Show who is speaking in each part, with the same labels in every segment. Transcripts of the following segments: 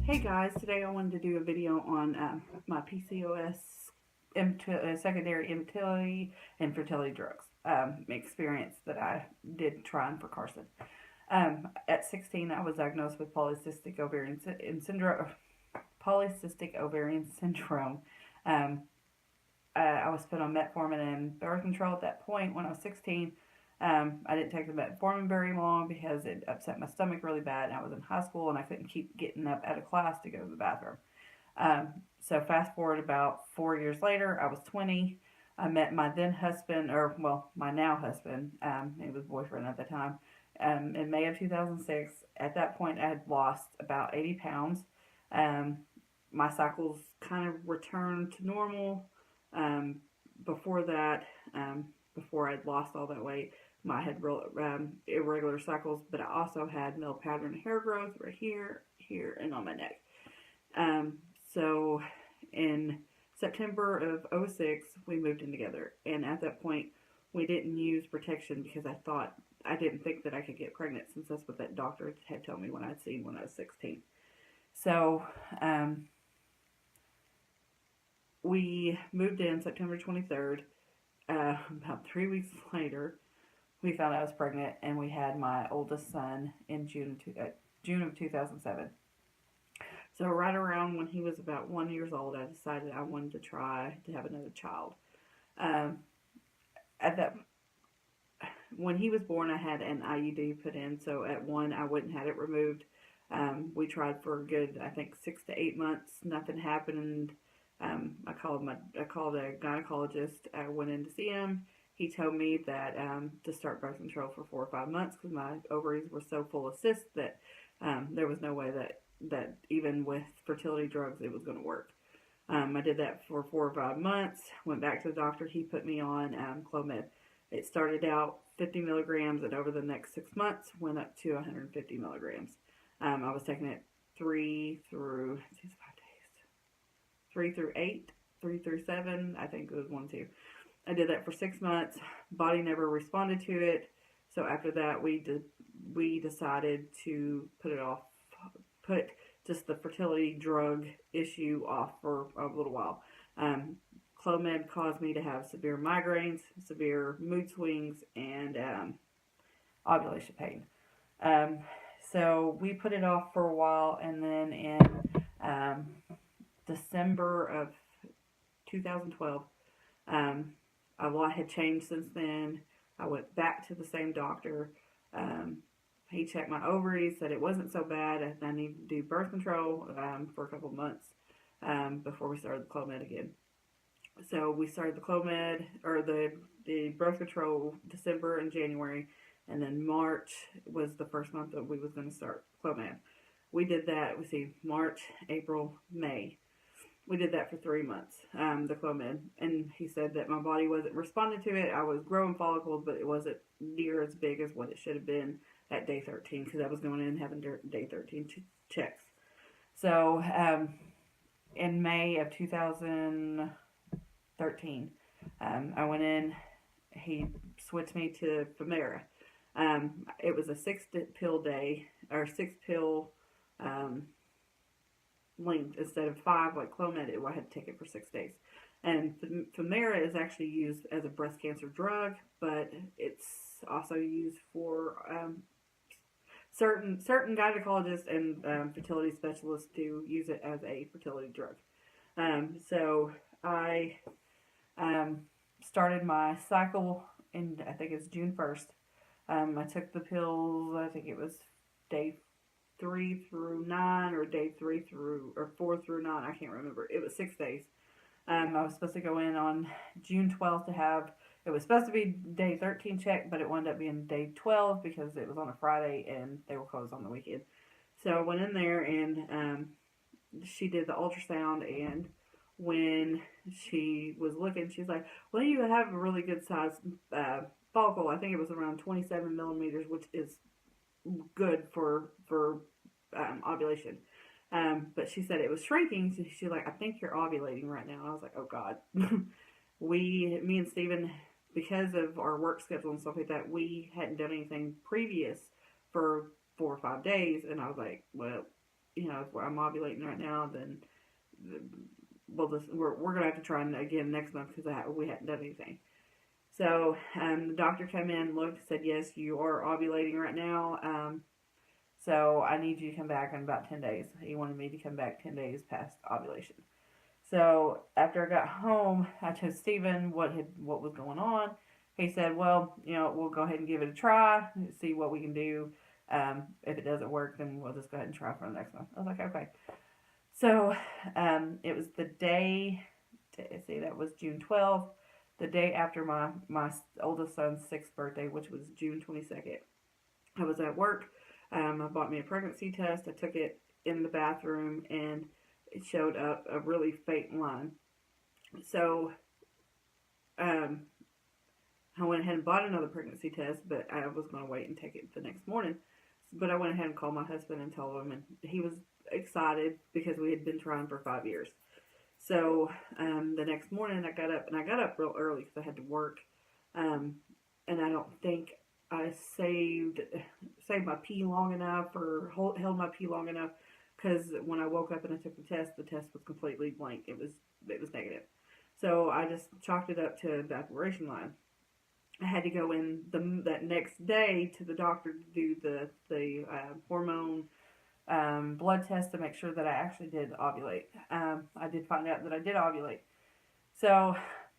Speaker 1: Hey guys, today I wanted to do a video on my PCOS, secondary infertility, and fertility drugs experience that I did trying for Carson. At 16, I was diagnosed with polycystic ovarian syndrome. Um, I was put on metformin and birth control at that point when I was 16. I didn't take the metformin very long because it upset my stomach really bad, and I was in high school and I couldn't keep getting up out of class to go to the bathroom. So fast forward about 4 years later, I was 20. I met my then husband, or well, my now husband. He was boyfriend at the time. In May of 2006. At that point, I had lost about 80 pounds. Um, my cycles kind of returned to normal. Um, before that, before I'd lost all that weight, I had irregular cycles, but I also had male pattern hair growth right here, here, and on my neck. Um, so in September of '06, we moved in together, and at that point, we didn't use protection because I didn't think that I could get pregnant, since that's what that doctor had told me when I'd seen when I was 16. So we moved in September 23rd. About 3 weeks later, we found out I was pregnant, and we had my oldest son in June of 2007. So right around when he was about 1 year old, I decided I wanted to try to have another child. Um, at that, when he was born, I had an IUD put in. So at one, I wouldn't have it removed. We tried for a good, I think, 6 to 8 months. Nothing happened. I called a gynecologist. I went in to see him. He told me that to start birth control for 4 or 5 months because my ovaries were so full of cysts that there was no way that even with fertility drugs it was going to work. I did that for 4 or 5 months. Went back to the doctor. He put me on Clomid. It started out 50 milligrams, and over the next 6 months went up to 150 milligrams. I was taking it 3 through 8, 3 through 7. I think it was 1, 2. I did that for 6 months. Body never responded to it. So after that, we decided to put just the fertility drug issue off for a little while. Clomid caused me to have severe migraines, severe mood swings, and ovulation pain. So we put it off for a while, and then in December of 2012, a lot had changed since then. I went back to the same doctor. He checked my ovaries, said it wasn't so bad. I needed to do birth control for a couple months before we started the Clomid again. So we started the Clomid, or the birth control, December and January, and then March was the first month that we was going to start Clomid. We did that, March, April, May. We did that for 3 months, the Clomid, and he said that my body wasn't responding to it. I was growing follicles, but it wasn't near as big as what it should have been at day 13, because I was going in and having day 13 checks. So in May of 2013, I went in. He switched me to Femera. It was a 6-pill day, or 6-pill length instead of 5 like Clomid. I had to take it for 6 days. And Femera is actually used as a breast cancer drug, but it's also used for certain gynecologists and fertility specialists to use it as a fertility drug. So I started my cycle in, I think it's June 1st. I took the pills, I think it was day 3 through 9 or day 4 through 9. I can't remember. It was 6 days. I was supposed to go in on June 12th to have, it was supposed to be day 13 check, but it wound up being day 12 because it was on a Friday and they were closed on the weekend. So I went in there and she did the ultrasound, and when she was looking, she's like, well, you have a really good size follicle. I think it was around 27 millimeters, which is good for ovulation. But she said it was shrinking. So she's like, I think you're ovulating right now. I was like, oh God. Me and Steven, because of our work schedule and stuff like that, we hadn't done anything previous for 4 or 5 days. And I was like, well, if I'm ovulating right now, then we're going to have to try again next month because we hadn't done anything. So the doctor came in, looked, said, yes, you are ovulating right now. So I need you to come back in about 10 days. He wanted me to come back 10 days past ovulation. So after I got home, I told Stephen what was going on. He said, well, we'll go ahead and give it a try, see what we can do. If it doesn't work, then we'll just go ahead and try for the next month. I was like, okay. So it was the day, that was June 12th, the day after my oldest son's 6th birthday, which was June 22nd. I was at work. I bought me a pregnancy test. I took it in the bathroom, and it showed up a really faint line. So I went ahead and bought another pregnancy test, but I was going to wait and take it the next morning. But I went ahead and called my husband and told him, and he was excited because we had been trying for 5 years. So the next morning I got up real early because I had to work, and I don't think I saved my pee long enough or held my pee long enough, because when I woke up and I took the test was completely blank. It was negative. So I just chalked it up to the evaporation line. I had to go in that next day to the doctor to do the hormone blood test to make sure that I actually did ovulate. I did find out that I did ovulate. So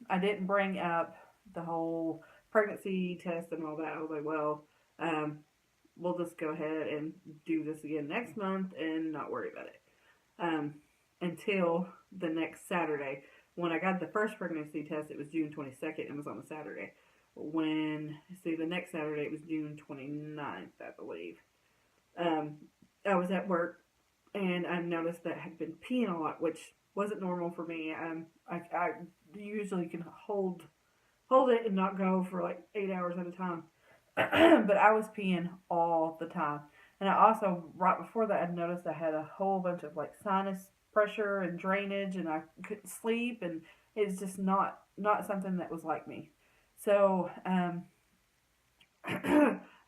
Speaker 1: I didn't bring up the whole pregnancy test and all that. I was like, well, we'll just go ahead and do this again next month and not worry about it. Until the next Saturday. When I got the first pregnancy test, it was June 22nd. It was on a Saturday. The next Saturday, it was June 29th, I believe. I was at work, and I noticed that I had been peeing a lot, which wasn't normal for me. I usually can hold it and not go for like 8 hours at a time. But I was peeing all the time. And I also, right before that, I noticed I had a whole bunch of like sinus pressure and drainage, and I couldn't sleep, and it's just not something that was like me. So I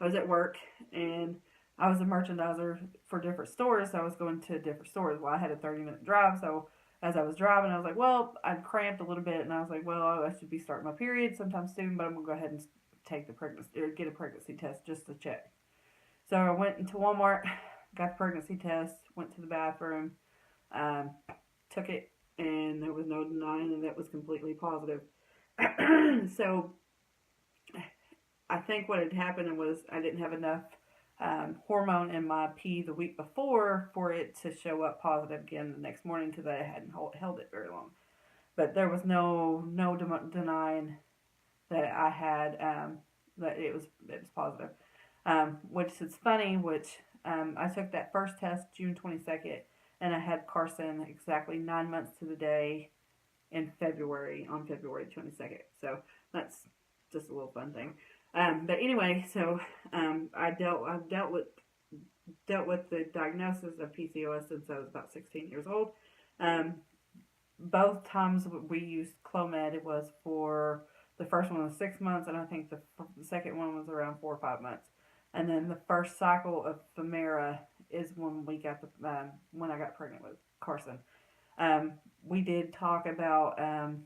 Speaker 1: was at work, and I was a merchandiser for different stores, so I was going to different stores. Well, I had a 30-minute drive, so as I was driving, I was like, well, I'd cramped a little bit, and I was like, well, I should be starting my period sometime soon, but I'm going to go ahead and take the pregnancy, or get a pregnancy test just to check. So I went into Walmart, got the pregnancy test, went to the bathroom, took it, and there was no denying that it was completely positive. So I think what had happened was I didn't have enough hormone in my pee the week before for it to show up positive again the next morning, because I hadn't held it very long. But there was no denying that I had that it was positive. Which is funny. I took that first test June 22nd, and I had Carson exactly 9 months to the day on February 22nd. So that's just a little fun thing. But anyway, so I've dealt with the diagnosis of PCOS since I was about 16 years old. Both times we used Clomid. It was for the first one was 6 months, and I think the second one was around 4 or 5 months. And then the first cycle of Femera is when we got when I got pregnant with Carson. We did talk about IVF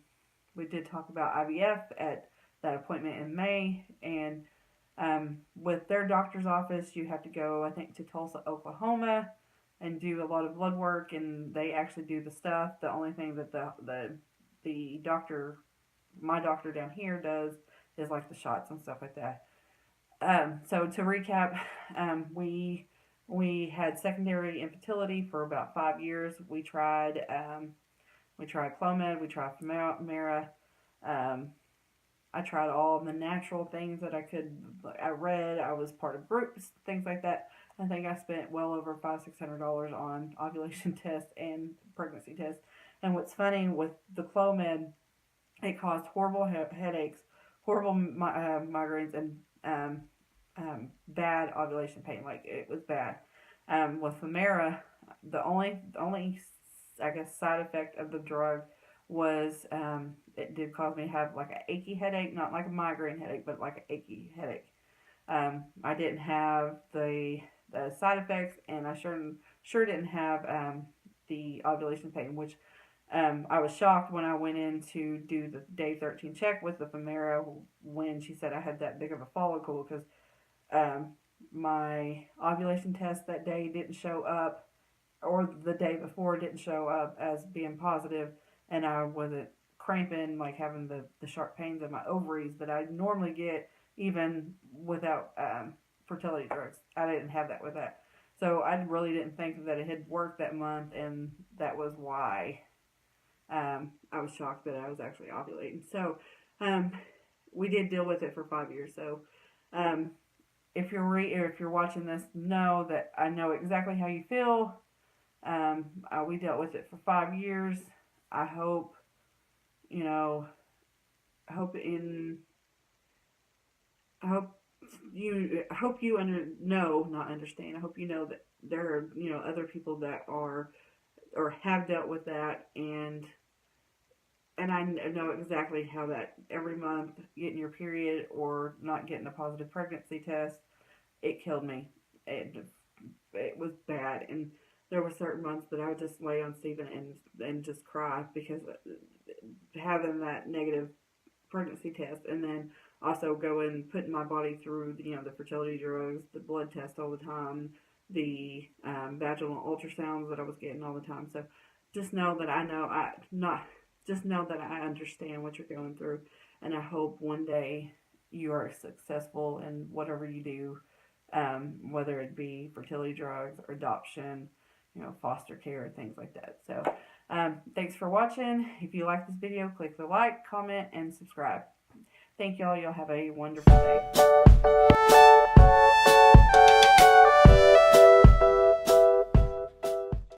Speaker 1: at that appointment in May, and with their doctor's office, you have to go, I think, to Tulsa, Oklahoma, and do a lot of blood work, and they actually do the stuff. The only thing that the doctor, my doctor down here, does is like the shots and stuff like that. So to recap, we had secondary infertility for about 5 years. We tried Clomid, we tried Femera. I tried all the natural things that I could. I read. I was part of groups, things like that. I think I spent well over $500-600 on ovulation tests and pregnancy tests. And what's funny with the Clomid, it caused horrible headaches, horrible migraines, and bad ovulation pain. Like, it was bad. With Femera, the only I guess side effect of the drug was it did cause me to have like an achy headache, not like a migraine headache, but like an achy headache. I didn't have the side effects, and I sure sure didn't have the ovulation pain, which I was shocked when I went in to do the day 13 check with the femara when she said I had that big of a follicle, because my ovulation test that day didn't show up, or the day before didn't show up as being positive, and I wasn't cramping, like having the sharp pains in my ovaries that I normally get even without fertility drugs. I didn't have that with that. So I really didn't think that it had worked that month, and that was why I was shocked that I was actually ovulating. So we did deal with it for 5 years. So if you're watching this, know that I know exactly how you feel. We dealt with it for 5 years. I hope, you know, I hope in, I hope you not understand. I hope you know that there are, other people that are or have dealt with that, and I know exactly how that every month getting your period or not getting a positive pregnancy test, it killed me. It was bad, and there were certain months that I would just lay on Stephen and just cry because having that negative pregnancy test, and then also going putting my body through the fertility drugs, the blood test all the time, the vaginal ultrasounds that I was getting all the time. So just know that I understand what you're going through, and I hope one day you are successful in whatever you do, whether it be fertility drugs or adoption, foster care, things like that. So thanks for watching. If you like this video, click the like, comment, and subscribe. Thank y'all. Y'all have a wonderful day.